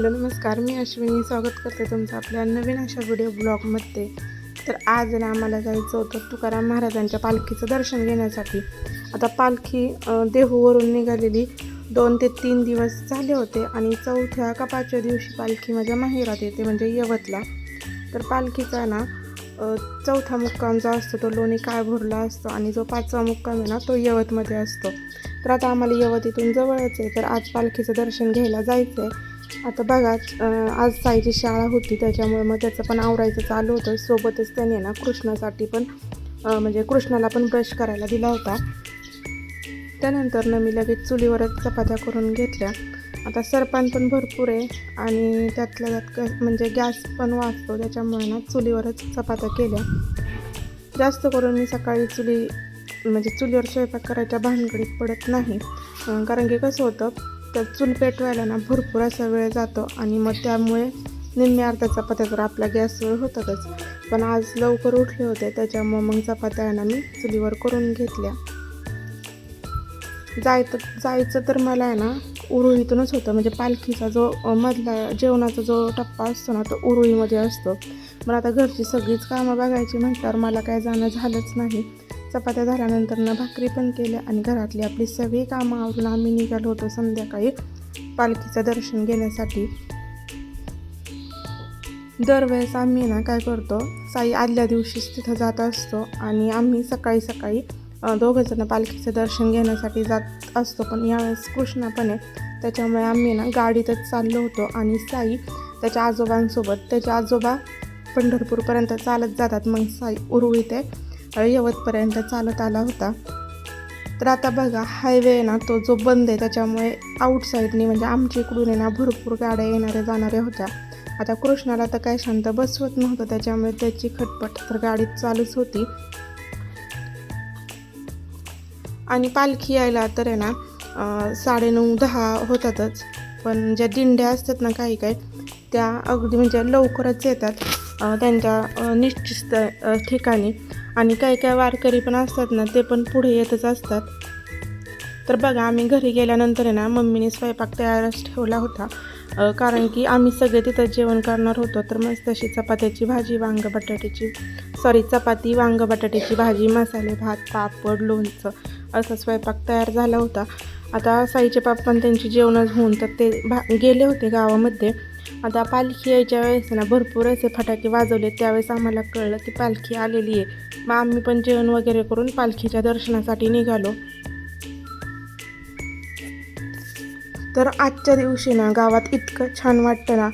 Hello नमस्कार, मी अश्विनी स्वागत करते तुमचं आपल्या नवीन अशा व्हिडिओ ब्लॉगमध्ये. तर आज ना आम्हाला जायचं होतं तुकाराम महाराजांच्या पालखीचं दर्शन घेण्यासाठी. आता पालखी देहूवरून निघालेली 2 ते 3 दिवस झाले होते आणि 4थ्या का 5व्या दिवशी पालखी माझ्या माहेरात येते, म्हणजे यवतला. तर पालखीचा ना 4था मुक्काम जो असतो तो लोणी काळभोरला असतो आणि जो 5वा मुक्काम आहे ना तो यवतमध्ये असतो. तर आता आम्हाला यवत इथून जवळच आहे, तर आज पालखीचं दर्शन घ्यायला जायचं आहे. आता बघा, आज साईची शाळा होती त्याच्यामुळे मग त्याचं पण आवरायचं चालू होतं. सोबतच त्याने ना कृष्णासाठी पण म्हणजे कृष्णाला पण ब्रश करायला दिला होता. त्यानंतर मी लगेच चुलीवरच चपात्या करून घेतल्या. आता सरपान पण भरपूर आहे आणि त्यातल्या त्यात म्हणजे गॅस पण वाचतो, त्याच्यामुळे ना चुलीवरच चपात्या केल्या. जास्त करून मी सकाळी चुलीवर स्वयंपाक करायच्या भानगडीत पडत नाही, कारण की कसं होतं तर चूल पेटवायला ना भरपूर असा वेळ जातो आणि मग त्यामुळे निम्म्या अर्ध्या चपात्या तर आपल्या गॅसवर होतातच. पण आज लवकर उठले होते त्याच्यामुळे मग चपात्या ना मी चुलीवर करून घेतल्या. जायचं तर मला आहे ना उरुळीतूनच होतं, म्हणजे पालखीचा जो मधला जेवणाचा जो टप्पा असतो ना तो उरुळीमध्ये असतो. पण आता घरची सगळीच कामं बघायची म्हटल्यावर मला काय जाणं झालंच नाही. चपात्या झाल्यानंतर ना भाकरी पण केल्या आणि घरातली आपली सगळी कामं आवरून आम्ही निघालो होतो संध्याकाळी पालखीचं दर्शन घेण्यासाठी. दरवेळेस आम्ही ना काय करतो, साई आदल्या दिवशीच तिथं जात असतो आणि आम्ही सकाळी सकाळी दोघंजणं पालखीचं दर्शन घेण्यासाठी जात असतो. पण यावेळेस कृष्णा पण आहे त्याच्यामुळे आम्ही ना गाडीतच चाललो होतो आणि साई त्याच्या आजोबांसोबत, त्याचे आजोबा पंढरपूरपर्यंत चालत जातात, मग साई उरुळी ते यवतपर्यंत चालत आला होता. तर आता बघा हायवे ना तो जो बंद आहे त्याच्यामुळे आउटसाईडनी म्हणजे आमच्या इकडून आहे ना भरपूर गाड्या येणाऱ्या जाणाऱ्या होत्या. आता कृष्णाला तर काय शांत बसवत नव्हतं त्याच्यामुळे त्याची खटपट तर गाडीत चालूच होती. आणि पालखी यायला तर आहे ना 9:30-10 होतातच, पण ज्या दिंड्या असतात ना काही त्या अगदी म्हणजे लवकरच येतात त्यांच्या निश्चित ठिकाणी. आणि काही वारकरी पण असतात ना ते पण पुढे येतच असतात. तर बघा, आम्ही घरी गेल्यानंतर आहे ना मम्मीने स्वयंपाक तयारच ठेवला होता, कारण की आम्ही सगळे तिथं जेवण करणार होतो. तर मस्त अशी चपाती, वांग बटाट्याची भाजी, मसाले भात, पापड, लोणचं असा स्वयंपाक तयार झाला होता. आता साईचे पप्पा त्यांची जेवणच होऊन तर ते गेले होते गावामध्ये. आता पालखी यायच्या वेळेस ना भरपूर असे फटाके वाजवले, त्यावेळेस आम्हाला कळलं की पालखी आलेली आहे. मग आम्ही पण जेवण वगैरे करून पालखीच्या दर्शनासाठी निघालो. तर आजच्या दिवशी ना गावात इतकं छान वाटतं ना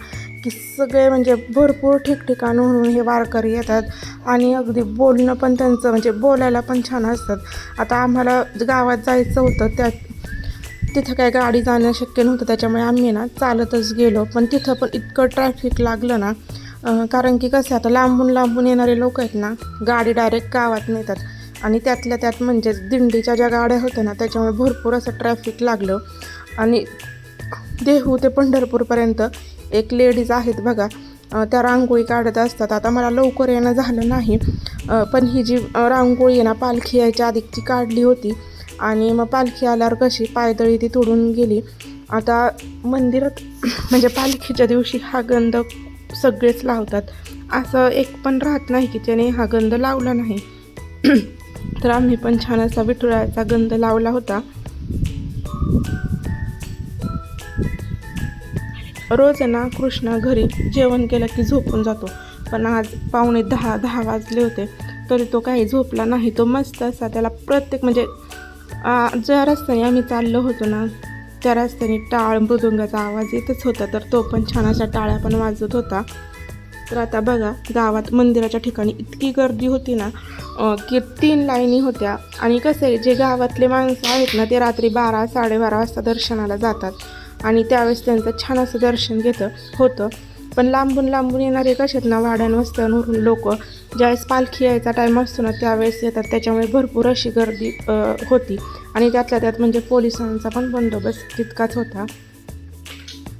की सगळे म्हणजे भरपूर ठिकठिकाणून हे वारकरी येतात आणि अगदी बोलणं पण त्यांचं म्हणजे बोलायला पण छान असतात. आता आम्हाला गावात जायचं होतं, तिथं काय गाडी जाणं शक्य नव्हतं त्याच्यामुळे आम्ही ना चालतच गेलो. पण तिथं पण इतकं ट्रॅफिक लागलं ना, कारण की कसं आता लांबून येणारे लोक आहेत ना गाडी डायरेक्ट गावात नेतात आणि त्यातल्या त्यात म्हणजे दिंडीच्या ज्या गाड्या होत्या ना त्याच्यामुळे भरपूर असं ट्रॅफिक लागलं. आणि देहू ते पंढरपूरपर्यंत एक लेडीज आहेत बघा, त्या रांगोळी काढत असतात. आता मला लवकर येणं झालं नाही, पण ही जी रांगोळी आहे ना पालखी यायच्या आधी ती काढली होती आणि मग पालखी आल्यावर कशी पायदळी ती तोडून गेली. आता मंदिरात म्हणजे पालखीच्या दिवशी हा गंध सगळेच लावतात, असं एक पण राहत नाही की त्याने हा गंध लावला नाही. तर आम्ही पण छान असा विठुरायाचा गंध लावला होता. रोज ना कृष्णा घरी जेवण केलं की झोपून जातो, पण आज 9:45-10 वाजले होते तरी तो काही झोपला नाही. तो मस्त असा त्याला प्रत्येक म्हणजे ज्या रस्त्याने आम्ही चाललो होतो ना त्या रस्त्याने टाळ मृदुंगाचा आवाज येतच होता, तर तो पण छान अशा टाळ्या पण वाजत होता. तर आता बघा, गावात मंदिराच्या ठिकाणी इतकी गर्दी होती ना की 3 लाईनी होत्या. आणि कसं आहे, जे गावातले माणसं आहेत ना ते रात्री 12-12:30 वाजता दर्शनाला जातात आणि त्यावेळेस त्यांचं छान असं दर्शन होतं. पण लांबून येणारे कसे आहेत ना वाड्यावस्त्यांवरून लोक ज्यावेळेस पालखी यायचा टाईम असतो ना त्यावेळेस येतात, त्याच्यामुळे भरपूर अशी गर्दी होती. आणि त्यातल्या त्यात म्हणजे पोलिसांचा पण बंदोबस्त तितकाच होता.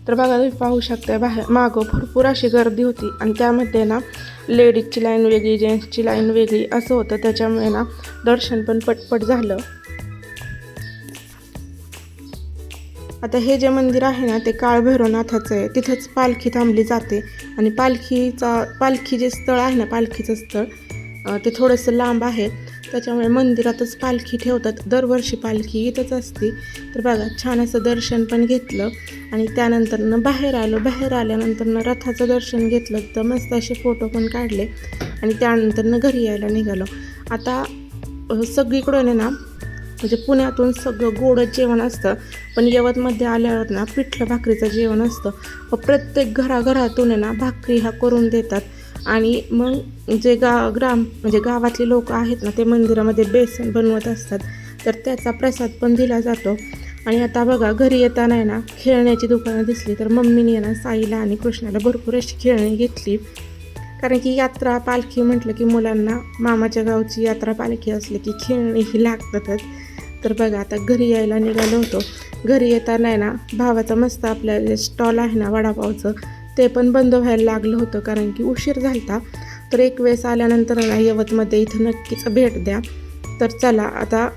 तर बघा, तुम्ही पाहू शकता मागं भरपूर अशी गर्दी होती आणि त्यामध्ये ना लेडीजची लाईन वेगळी, जेंट्सची लाईन वेगळी असं होतं, त्याच्यामुळे ना दर्शन पण पटपट झालं. आता हे जे मंदिर आहे ना ते काळभैरवनाथाचं आहे. तिथंच पालखी थांबली जाते आणि पालखी जे स्थळ आहे ना पालखीचं स्थळ ते थोडंसं लांब आहे, त्याच्यामुळे मंदिरातच पालखी ठेवतात. दरवर्षी पालखी इथंच असते. तर बघा छान असं दर्शन पण घेतलं आणि त्यानंतरनं बाहेर आलो. बाहेर आल्यानंतरनं रथाचं दर्शन घेतलं, तर मस्त असे फोटो पण काढले आणि त्यानंतरनं घरी यायला निघालो. आता सगळीकडून ना म्हणजे पुण्यातून सगळं गोडच जेवण असतं, पण यवतमध्ये आल्यावर ना पिठलं भाकरीचं जेवण असतं. प्रत्येक घराघरातून ना भाकरी ह्या करून देतात आणि मग जे म्हणजे गावातले लोक आहेत ना ते मंदिरामध्ये बेसन बनवत असतात, तर त्याचा प्रसाद पण दिला जातो. आणि आता बघा घरी येताना आहे ना खेळण्याची दुकानं दिसली, तर मम्मीने ना साईला आणि कृष्णाला भरपूर अशी खेळणी घेतली. कारण की यात्रा पालखी म्हटलं की मुलांना मामाच्या गावची यात्रा पालखी असली की खेळणी ही लागतातच. तर बघा आता घरी यायला निघालो होतो. घरी येताना आहे ना भावाचा मस्त आपल्या जे स्टॉल आहे ना वडापावचं ते पण बंद व्हायला लागलं होतं, कारण की उशीर झाला. तर एक वेळेस आल्यानंतर ना यवतमध्ये इथं नक्कीच भेट द्या. तर चला आता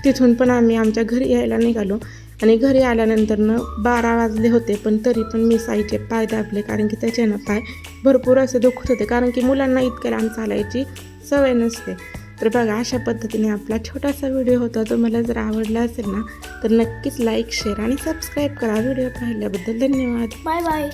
तिथून पण आम्ही आमच्या घरी यायला निघालो आणि घरी आल्यानंतरनं 12 वाजले होते, पण तरी पण मी साईचे पाय दाबले, कारण की त्याचे ना पाय भरपूर असे दुखत होते, कारण की मुलांना इतक्या लांब चालायची सवय नसते. तर बघा अशा पद्धतीने आपला छोटासा व्हिडिओ होता. तुम्हाला जर आवडला असेल ना तर नक्कीच लाईक, शेअर आणि सबस्क्राईब करा. व्हिडिओ पाहिल्याबद्दल धन्यवाद. Bye bye.